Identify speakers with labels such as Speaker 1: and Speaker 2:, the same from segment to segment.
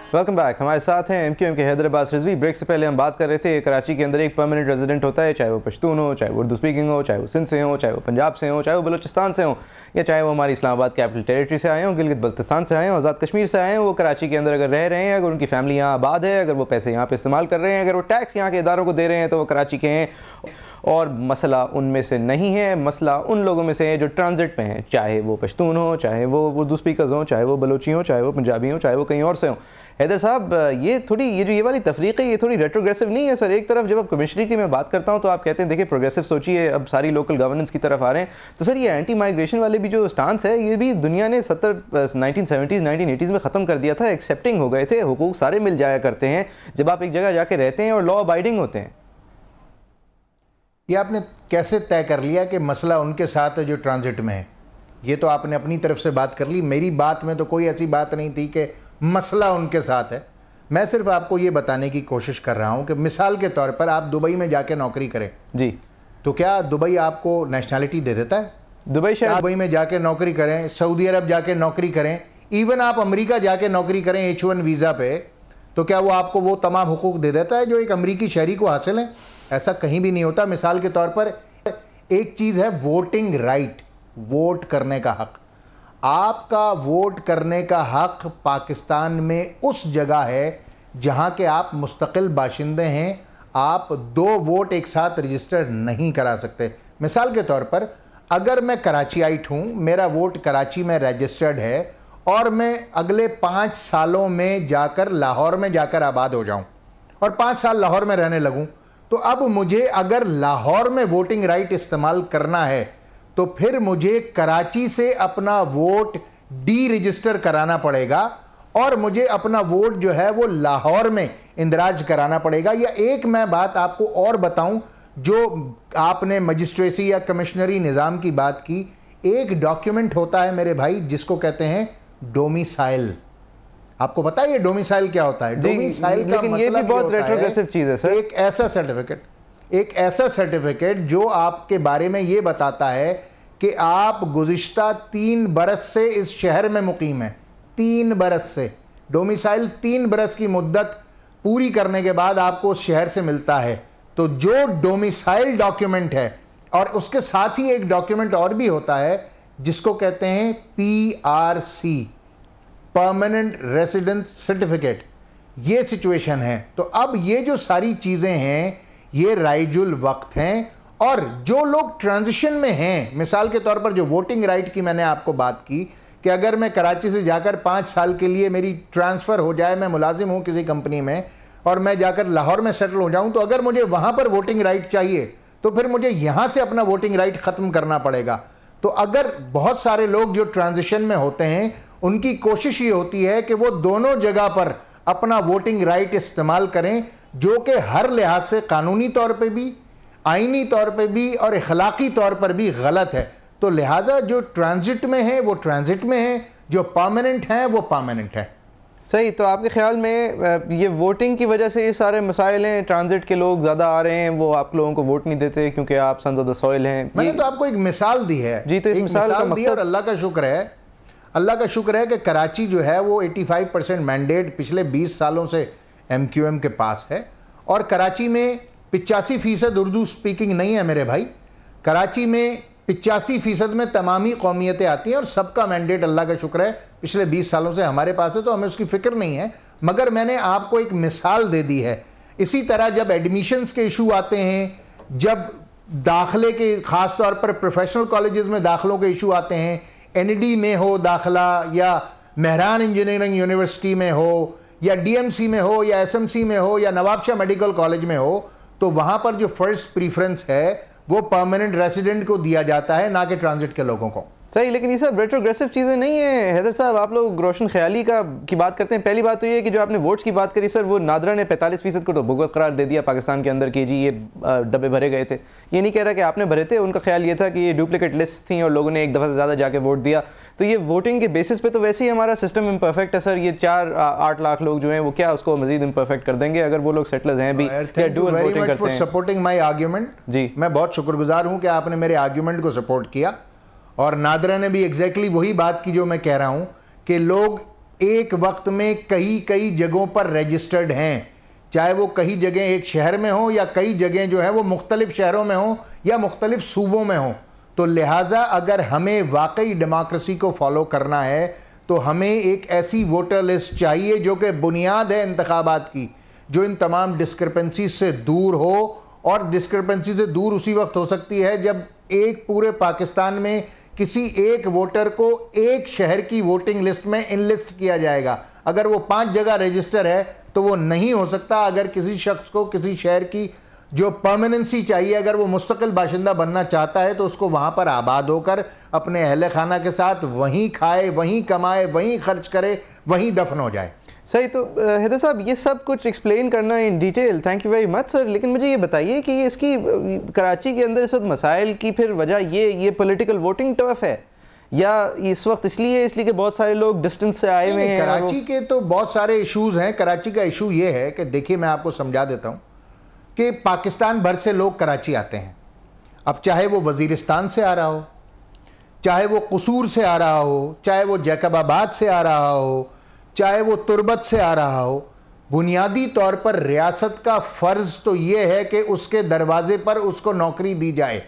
Speaker 1: Welcome back. हमारे साथ हैं MQM के हैदराबाद रिजवी। ब्रेक से पहले हम बात कर रहे थे कराची के अंदर एक परमानेंट रेजिडेंट होता है, चाहे वो पश्तून हो, चाहे वो उर्दू स्पीकिंग हो, चाहे वो सिंध से हो, चाहे वो पंजाब से हो, चाहे वो बलूचिस्तान से हो, या चाहे वो हमारी इस्लामाबाद कैपिटल टेरिटरी से आए हों, गिलगित बल्तिस्तान से आए हों, आज़ाद कश्मीर से आए हों। वो कराची के अंदर अगर रह रहे हैं, अगर उनकी फैमिली यहाँ आबाद है, अगर वो पैसे यहाँ पर इस्तेमाल कर रहे हैं, अगर वो टैक्स यहाँ के इदारों को दे रहे हैं, तो वो कराची के हैं। और मसला उनमें से नहीं है, मसला उन लोगों में से है जो ट्रांजिट पे हैं, चाहे वो पश्तून हो, चाहे वो उर्दू स्पीकर्स हों, चाहे वो बलोची हों, चाहे वो पंजाबी हों, चाहे वो कहीं और से हों। हैदर साहब, ये वाली तफरीक है, ये थोड़ी रेट्रोग्रेसिव नहीं है सर? एक तरफ जब अब कमिश्नरी की मैं बात करता हूँ तो आप कहते हैं देखिए प्रोग्रेसिव सोचिए, अब सारी लोकल गवर्नेंस की तरफ आ रहे हैं, तो सर ये एंटी माइग्रेशन वाले भी जो स्टांस है, ये भी दुनिया ने 1970s 1980s में ख़त्म कर दिया था। एक्सेप्टिंग हो गए थे, हुकूक सारे मिल जाया करते हैं जब आप एक जगह जाके रहते हैं और लॉ अबाइडिंग होते हैं।
Speaker 2: ये आपने कैसे तय कर लिया कि मसला उनके साथ है जो ट्रांजिट में है? ये तो आपने अपनी तरफ से बात कर ली। मेरी बात में तो कोई ऐसी बात नहीं थी कि मसला उनके साथ है। मैं सिर्फ आपको ये बताने की कोशिश कर रहा हूँ कि मिसाल के तौर पर आप दुबई में जाके नौकरी करें जी, तो क्या दुबई आपको नेशनैलिटी दे देता है? दुबई में जाके नौकरी करें, सऊदी अरब जाके नौकरी करें, इवन आप अमेरिका जाके नौकरी करें H1 वीज़ा पे, तो क्या वो आपको वो तमाम हुकूक दे देता है जो एक अमरीकी शहरी को हासिल है? ऐसा कहीं भी नहीं होता। मिसाल के तौर पर एक चीज़ है वोटिंग राइट, वोट करने का हक। आपका वोट करने का हक पाकिस्तान में उस जगह है जहां के आप मुस्तकिल बाशिंदे हैं। आप 2 वोट एक साथ रजिस्टर नहीं करा सकते। मिसाल के तौर पर अगर मैं कराचीआइट हूं, मेरा वोट कराची में रजिस्टर्ड है और मैं अगले 5 सालों में जाकर लाहौर में जाकर आबाद हो जाऊं और 5 साल लाहौर में रहने लगूं, तो अब मुझे अगर लाहौर में वोटिंग राइट इस्तेमाल करना है तो फिर मुझे कराची से अपना वोट डी रजिस्टर कराना पड़ेगा और मुझे अपना वोट जो है वो लाहौर में इंदराज कराना पड़ेगा। या एक मैं बात आपको और बताऊं, जो आपने मजिस्ट्रेसी या कमिश्नरी निज़ाम की बात की, एक डॉक्यूमेंट होता है मेरे भाई जिसको कहते हैं डोमिसाइल। आपको पता है ये डोमिसाइल क्या होता है? डोमिसाइल का
Speaker 1: लेकिन ये भी बहुत रेट्रोग्रेसिव चीज़ है सर।
Speaker 2: एक ऐसा सर्टिफिकेट जो आपके बारे में ये बताता है कि आप गुज़िश्ता 3 बरस से इस शहर में मुकीम हैं। 3 बरस से डोमिसाइल 3 बरस की मुद्दत पूरी करने के बाद आपको उस शहर से मिलता है। तो जो डोमिसाइल डॉक्यूमेंट है, और उसके साथ ही एक डॉक्यूमेंट और भी होता है जिसको कहते हैं PRC, परमानेंट रेसिडेंस सर्टिफिकेट। ये सिचुएशन है। तो अब ये जो सारी चीज़ें हैं ये राइजुल वक्त हैं, और जो लोग ट्रांजिशन में हैं, मिसाल के तौर पर जो वोटिंग राइट की मैंने आपको बात की कि अगर मैं कराची से जाकर 5 साल के लिए मेरी ट्रांसफ़र हो जाए, मैं मुलाजिम हूँ किसी कंपनी में और मैं जाकर लाहौर में सेटल हो जाऊँ, तो अगर मुझे वहाँ पर वोटिंग राइट चाहिए तो फिर मुझे यहाँ से अपना वोटिंग राइट ख़त्म करना पड़ेगा। तो अगर बहुत सारे लोग जो ट्रांजिशन में होते हैं उनकी कोशिश ये होती है कि वो दोनों जगह पर अपना वोटिंग राइट इस्तेमाल करें, जो कि हर लिहाज से कानूनी तौर पे भी, आईनी तौर पे भी और इखलाकी तौर पर भी गलत है। तो लिहाजा जो ट्रांजिट में है वो ट्रांजिट में है, जो परमानेंट है वो परमानेंट है।
Speaker 1: सही। तो आपके ख्याल में ये वोटिंग की वजह से ये सारे मसाइल हैं, ट्रांजिट के लोग ज़्यादा आ रहे हैं, वो आप लोगों को वोट नहीं देते क्योंकि आप सन्स ऑफ द सॉइल हैं?
Speaker 2: मैंने तो आपको एक मिसाल दी है
Speaker 1: जी, तो इस मिसाल का मकसद,
Speaker 2: और अल्लाह का शुक्र है कि कराची जो है वो 85% मैंडेट पिछले 20 सालों से MQM के पास है, और कराची में 85% उर्दू स्पीकिंग नहीं है मेरे भाई। कराची में 85% में तमामी कौमियतें आती हैं और सबका मैंडेट अल्लाह का शुक्र है पिछले 20 सालों से हमारे पास है, तो हमें उसकी फ़िक्र नहीं है। मगर मैंने आपको एक मिसाल दे दी है। इसी तरह जब एडमिशन्स के इशू आते हैं, जब दाखिले के ख़ास तौर पर प्रोफेशनल कॉलेजेस में दाखिलों के इशू आते हैं, ND में हो दाखिला, या मेहरान इंजीनियरिंग यूनिवर्सिटी में हो, या DMC में हो, या SMC में हो, या नवाबशाह मेडिकल कॉलेज में हो, तो वहाँ पर जो फर्स्ट प्रीफरेंस है वो परमानेंट रेसिडेंट को दिया जाता है, ना कि ट्रांजिट के लोगों को।
Speaker 1: सही। लेकिन ये सब रेट्रोग्रेसिव चीज़ें नहीं है हैदर साहब। आप लोग रोशन ख्याली की बात करते हैं। पहली बात तो ये है कि जो आपने वोट्स की बात करी सर, वो नादरा ने 45% को तो बोगस करार दे दिया पाकिस्तान के अंदर कि जी ये डब्बे भरे गए थे। ये नहीं कह रहा कि आपने भरे थे, उनका ख्याल ये था कि ये डुप्लीकेट लिस्ट थी और लोगों ने एक दफ़ा से ज़्यादा जाके वोट दिया। तो ये वोटिंग के बेसिस पे तो वैसे ही हमारा सिस्टम इम्परफेक्ट है सर। ये 4-8 लाख लोग जो हैं वो क्या उसको मजीद इम्परफेक्ट कर देंगे अगर वो लोग सेटलर्स हैं भी, या डुअल वोटिंग करते हैं।
Speaker 2: सपोर्टिंग माय आर्ग्यूमेंट जी, मैं बहुत शुक्रगुजार हूँ कि आपने मेरे आर्ग्यूमेंट को सपोर्ट किया, और नादरा ने भी एग्जैक्टली वही बात की जो मैं कह रहा हूँ कि लोग एक वक्त में कई कई जगहों पर रजिस्टर्ड हैं, चाहे वो कई जगह एक शहर में हो या कई जगह जो है वो मुख्तलिफ शहरों में हो या मुख्तलिफ सूबों में हो। तो लिहाजा अगर हमें वाकई डेमोक्रेसी को फॉलो करना है तो हमें एक ऐसी वोटर लिस्ट चाहिए जो कि बुनियाद है इंतखाबात की, जो इन तमाम डिस्क्रिपेंसी से दूर हो। और डिस्क्रिपेंसी से दूर उसी वक्त हो सकती है जब एक पूरे पाकिस्तान में किसी एक वोटर को एक शहर की वोटिंग लिस्ट में इनलिस्ट किया जाएगा। अगर वो 5 जगह रजिस्टर है तो वो नहीं हो सकता। अगर किसी शख्स को किसी शहर की जो परमानेंसी चाहिए, अगर वो मुस्तकिल बाशिंदा बनना चाहता है तो उसको वहाँ पर आबाद होकर अपने अहले खाना के साथ वहीं खाए, वहीं कमाए, वहीं खर्च करे, वहीं दफन हो जाए।
Speaker 1: सही। तो हैदर साहब ये सब कुछ एक्सप्लेन करना in detail, thank you very much sir. लेकिन मुझे ये बताइए कि इसकी कराची के अंदर इस वक्त मसाइल की फिर वजह ये पॉलिटिकल वोटिंग टर्फ है या इस वक्त इसलिए कि बहुत सारे लोग डिस्टेंस से आए हुए हैं?
Speaker 2: कराची के तो बहुत सारे इश्यूज हैं। कराची का इशू ये है कि देखिए, मैं आपको समझा देता हूँ कि पाकिस्तान भर से लोग कराची आते हैं। अब चाहे वो वजीरिस्तान से आ रहा हो, चाहे वो कसूर से आ रहा हो, चाहे वो जैकबाबाद से आ रहा हो, चाहे वो तुर्बत से आ रहा हो, बुनियादी तौर पर रियासत का फ़र्ज़ तो ये है कि उसके दरवाजे पर उसको नौकरी दी जाए।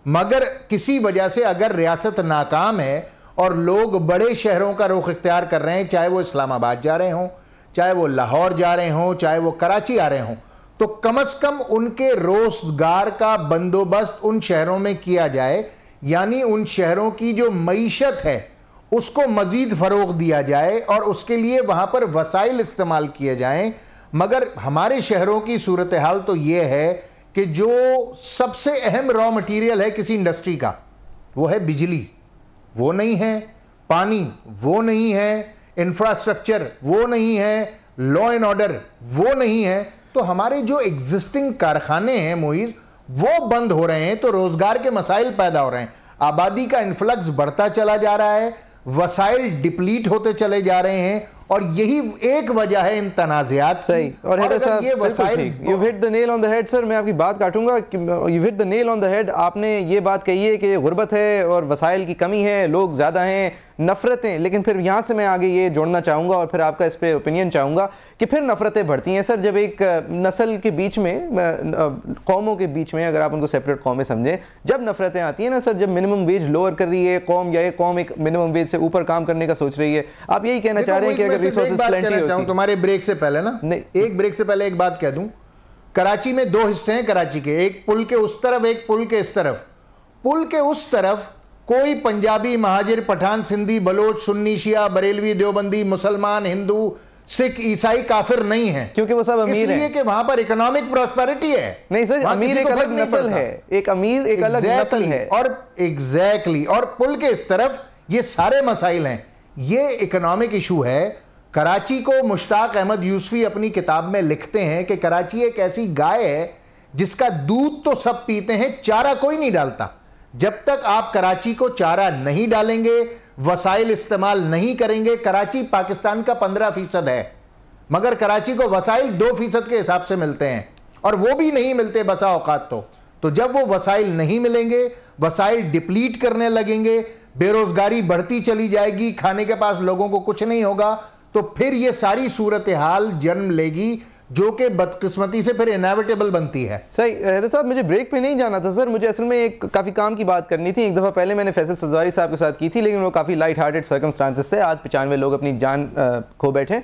Speaker 2: मगर किसी वजह से अगर रियासत नाकाम है और लोग बड़े शहरों का रुख इख्तियार कर रहे हैं, चाहे वो इस्लामाबाद जा रहे हों, चाहे वो लाहौर जा रहे हों, चाहे वो कराची आ रहे हों, तो कम से कम उनके रोजगार का बंदोबस्त उन शहरों में किया जाए। यानी उन शहरों की जो मईशत है उसको मजीद फ़रोग दिया जाए और उसके लिए वहाँ पर वसाइल इस्तेमाल किए जाएं। मगर हमारे शहरों की सूरत हाल तो ये है कि जो सबसे अहम रॉ मटेरियल है किसी इंडस्ट्री का, वो है बिजली, वो नहीं है, पानी वो नहीं है, इंफ्रास्ट्रक्चर वो नहीं है, लॉ एंड ऑर्डर वो नहीं है। तो हमारे जो एग्जिस्टिंग कारखाने हैं मोइज, वो बंद हो रहे हैं, तो रोजगार के मसाइल पैदा हो रहे हैं, आबादी का इन्फ्लक्स बढ़ता चला जा रहा है, वसाइल डिप्लीट होते चले जा रहे हैं, और यही एक वजह है इन तनाज़ात।
Speaker 1: सही। और ये वसाइल, you hit the nail on the head sir. मैं आपकी बात काटूंगा, you hit the nail on the head. आपने ये बात कही है कि गुर्बत है और वसाइल की कमी है, लोग ज़्यादा हैं, नफ़रतें। लेकिन फिर यहाँ से मैं आगे ये जोड़ना चाहूँगा और फिर आपका इस पर ओपिनियन चाहूँगा कि फिर नफ़रतें बढ़ती हैं सर जब एक नस्ल के बीच में, कौमों के बीच में, अगर आप उनको सेपरेट कौमें समझें, जब नफ़रतें आती हैं ना सर, जब मिनिमम वेज लोअर कर रही है कौम या एक कौम एक मिनिमम वेज से ऊपर काम करने का सोच रही है, आप यही कहना चाह रहे हैं कि अगर रिसोर्सेज प्लेंटी होती।
Speaker 2: तुम्हारे ब्रेक से पहले ना, एक ब्रेक से पहले एक बात कह दूं, कराची में 2 हिस्से हैं कराची के, एक पुल के उस तरफ, एक पुल के इस तरफ। पुल के उस तरफ कोई पंजाबी, महाजिर, पठान, सिंधी, बलोच, सुन्नी, शिया, बरेलवी, देवबंदी, मुसलमान, हिंदू, सिख, ईसाई, काफिर नहीं है, क्योंकि वो सब अमीर हैं, इसलिए कि वहां पर इकोनॉमिक प्रॉस्पेरिटी है।
Speaker 1: नहीं सर, अमीर एक अलग नस्ल है, एक अमीर एक अलग नस्ल है।
Speaker 2: और एग्जैक्टली, और पुल के इस तरफ ये सारे मसाइल हैं, ये इकोनॉमिक इशू है। कराची को मुश्ताक अहमद यूसुफी अपनी किताब में लिखते हैं कि कराची एक ऐसी गाय है जिसका दूध तो सब पीते हैं, चारा कोई नहीं डालता। जब तक आप कराची को चारा नहीं डालेंगे, वसाइल इस्तेमाल नहीं करेंगे, कराची पाकिस्तान का 15% है, मगर कराची को वसाइल 2% के हिसाब से मिलते हैं, और वो भी नहीं मिलते बसा औकात। तो जब वो वसाइल नहीं मिलेंगे, वसाइल डिप्लीट करने लगेंगे, बेरोजगारी बढ़ती चली जाएगी, खाने के पास लोगों को कुछ नहीं होगा, तो फिर ये सारी सूरत हाल जन्म लेगी जो कि बदकिस्मती से फिर इनएविटेबल बनती है।
Speaker 1: सही। हैदर साहब, मुझे ब्रेक पे नहीं जाना था सर, मुझे असल में एक काफ़ी काम की बात करनी थी। एक दफ़ा पहले मैंने फैसल सजवारी साहब के साथ की थी, लेकिन वो काफ़ी लाइट हार्टेड सर्कमस्टांसेस थे। आज 95 लोग अपनी जान खो बैठे।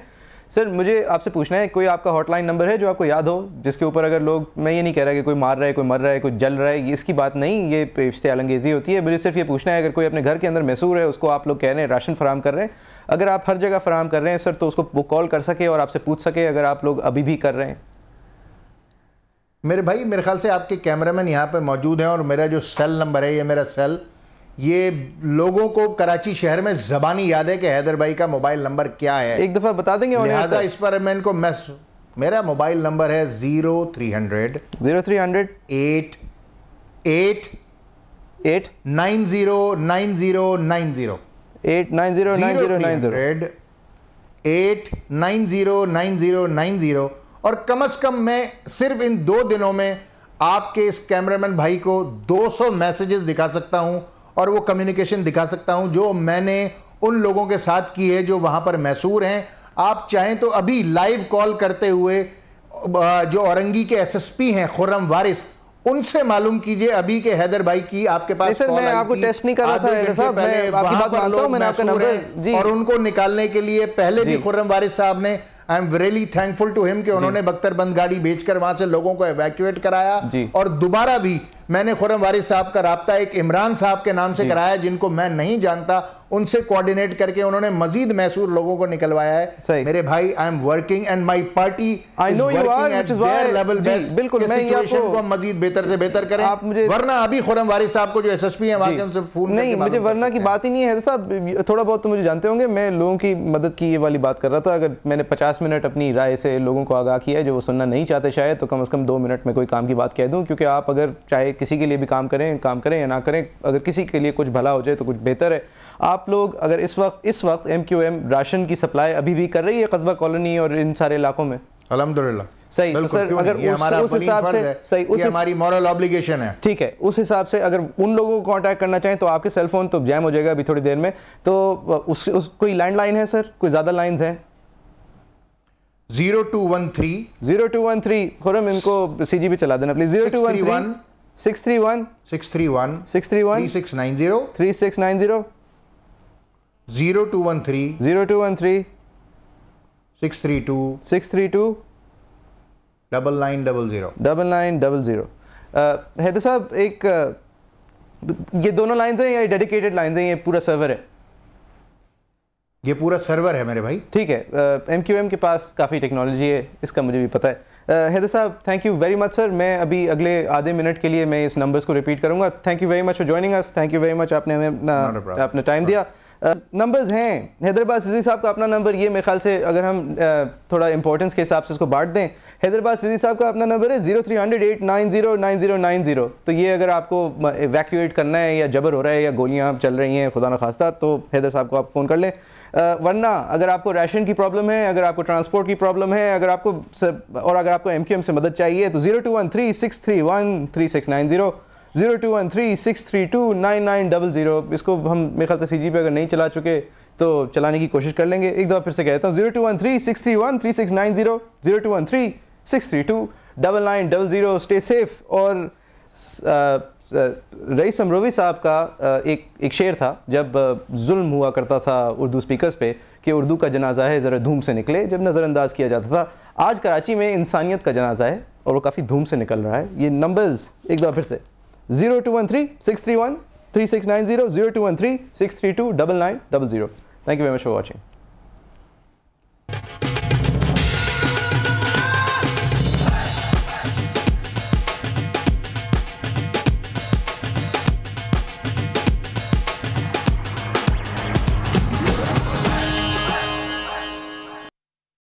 Speaker 1: सर, मुझे आपसे पूछना है, कोई आपका हॉटलाइन नंबर है जो आपको याद हो, जिसके ऊपर अगर लोग, मैं ये नहीं कह रहा कि कोई मार रहा है, कोई मर रहा है, कोई जल रहा है, ये इसकी बात नहीं, ये इश्तियाल अंगेज़ी होती है। मुझे सिर्फ ये पूछना है, अगर कोई अपने घर के अंदर मैसूर है, उसको आप लोग कह रहे हैं राशन फराम कर रहे हैं, अगर आप हर जगह फराम कर रहे हैं सर, तो उसको वो कॉल कर सके और आपसे पूछ सके, अगर आप लोग अभी भी कर रहे हैं।
Speaker 2: मेरे भाई, मेरे ख्याल से आपके कैमरामैन यहाँ पे मौजूद हैं, और मेरा जो सेल नंबर है, ये मेरा सेल, ये लोगों को कराची शहर में ज़बानी याद है कि हैदर भाई का मोबाइल नंबर क्या है,
Speaker 1: एक दफ़ा बता देंगे।
Speaker 2: लिहाजा इस पर मैं इनको मेरा मोबाइल नंबर है 0300 8 909090 8909090, और कम से कम मैं सिर्फ इन 2 दिनों में आपके इस कैमरामैन भाई को 200 मैसेजेस दिखा सकता हूं, और वो कम्युनिकेशन दिखा सकता हूं जो मैंने उन लोगों के साथ की है जो वहां पर मैसूर हैं। आप चाहें तो अभी लाइव कॉल करते हुए जो औरंगी के एसएसपी हैं खुर्रम वारिस, उनसे मालूम कीजिए अभी के हैदर भाई की आपके पास
Speaker 1: सर, मैं आपको टेस्ट नहीं कर रहा था हैदर साहब, मैं आपकी बात मानता हूं, मैंने आपका नंबर
Speaker 2: और उनको निकालने के लिए पहले भी खुर्रम वारिस साहब ने, I am really thankful to him कि उन्होंने बख्तरबंद गाड़ी भेजकर वहां से लोगों को एवैक्यूएट कराया। और दोबारा भी मैंने खुर्रम वारिस साहब का राब्ता एक इमरान साहब के नाम से कराया, जिनको मैं नहीं जानता, उनसे कोऑर्डिनेट करके उन्होंने मजीद मैसूर लोगों को निकलवाया है। मेरे भाई, I am working and my party is working at their level best.
Speaker 1: बिल्कुल, मैं
Speaker 2: सिचुएशन को मजीद बेहतर से बेहतर करें। आप मुझे वरना अभी खुर्रम वारिस साहब को जो एसएसपी हैं वहां के उनसे फोन
Speaker 1: नहीं, मुझे वरना की बात ही नहीं है साहब। थोड़ा बहुत तो मुझे जानते होंगे, मैं लोगों की मदद की ये वाली बात कर रहा था। अगर मैंने 50 मिनट अपनी राय से लोगों को आगाह किया है जो वो सुनना नहीं चाहते शायद, तो कम से कम 2 मिनट में कोई काम की बात कह दूं। क्योंकि आप अगर चाहे किसी के लिए भी काम करें या ना करें, अगर किसी के लिए कुछ भला हो जाए तो कुछ बेहतर है। आप लोग अगर इस वक्त MQM राशन की सप्लाई अभी भी कर रही है कस्बा कॉलोनी और इन सारे इलाकों में,
Speaker 2: अल्हम्दुलिल्लाह
Speaker 1: सही, तो सर अगर उस हिसाब से सही, उस
Speaker 2: हमारी मॉरल ऑब्लिगेशन है,
Speaker 1: ठीक है, उस हिसाब से अगर उन लोगों को कांटेक्ट करना चाहें तो आपके सेल फोन तो जैम हो जाएगा अभी थोड़ी देर में। तो कोई लैंडलाइन है सर, कोई ज्यादा लाइंस हैं?
Speaker 2: 0213
Speaker 1: खुर्रम इनको CG भी चला देना प्लीज। 0213 631
Speaker 2: 631
Speaker 1: 631
Speaker 2: 3690
Speaker 1: 3690
Speaker 2: 0213 632
Speaker 1: 632
Speaker 2: 9900
Speaker 1: 9900। हैदर साहब, एक ये दोनों लाइंस हैं या डेडिकेटेड लाइंस हैं? ये पूरा सर्वर है?
Speaker 2: ये पूरा सर्वर है मेरे भाई।
Speaker 1: ठीक है, MQM के पास काफ़ी टेक्नोलॉजी है, इसका मुझे भी पता है। हैदर साहब, thank you very much sir. मैं अभी अगले आधे मिनट के लिए मैं इस नंबर्स को रिपीट करूंगा। Thank you very much for joining us. Thank you very much, आपने हमें अपना टाइम दिया। नंबर्स हैं हैदराबाद रिजवी साहब का अपना नंबर, ये मेरे ख्याल से अगर हम थोड़ा इंपॉर्टेंस के हिसाब से इसको बांट दें, हैदराबाद रिजवी साहब का अपना नंबर है 0300 890 9090। तो ये अगर आपको इवैक्यूएट करना है या जबर हो रहा है या गोलियां चल रही हैं खुदा न खास्ता, तो हैदर साहब को आप फ़ोन कर लें। वरना अगर आपको राशन की प्रॉब्लम है, अगर आपको ट्रांसपोर्ट की प्रॉब्लम है, अगर आपको MQM से मदद चाहिए तो 0213 631 3690 0213 632 9900। इसको हम मेरे ख्याल से CG पे अगर नहीं चला चुके तो चलाने की कोशिश कर लेंगे। एक दफ़ा फिर से कहता हूँ 0213 631 3690 0213 632 9900। Stay safe. और रईस अमरोवी साहब का एक शेर था जब जुल्म हुआ करता था उर्दू स्पीकर्स पे कि उर्दू का जनाजा है ज़रा धूम से निकले, जब नज़रअंदाज किया जाता था। आज कराची में इंसानियत का जनाजा है और वो काफ़ी धूम से निकल रहा है। ये नंबर्स एक दफ़ा फिर से 0213 631 3690 0213 632 9900। Thank you very much for watching.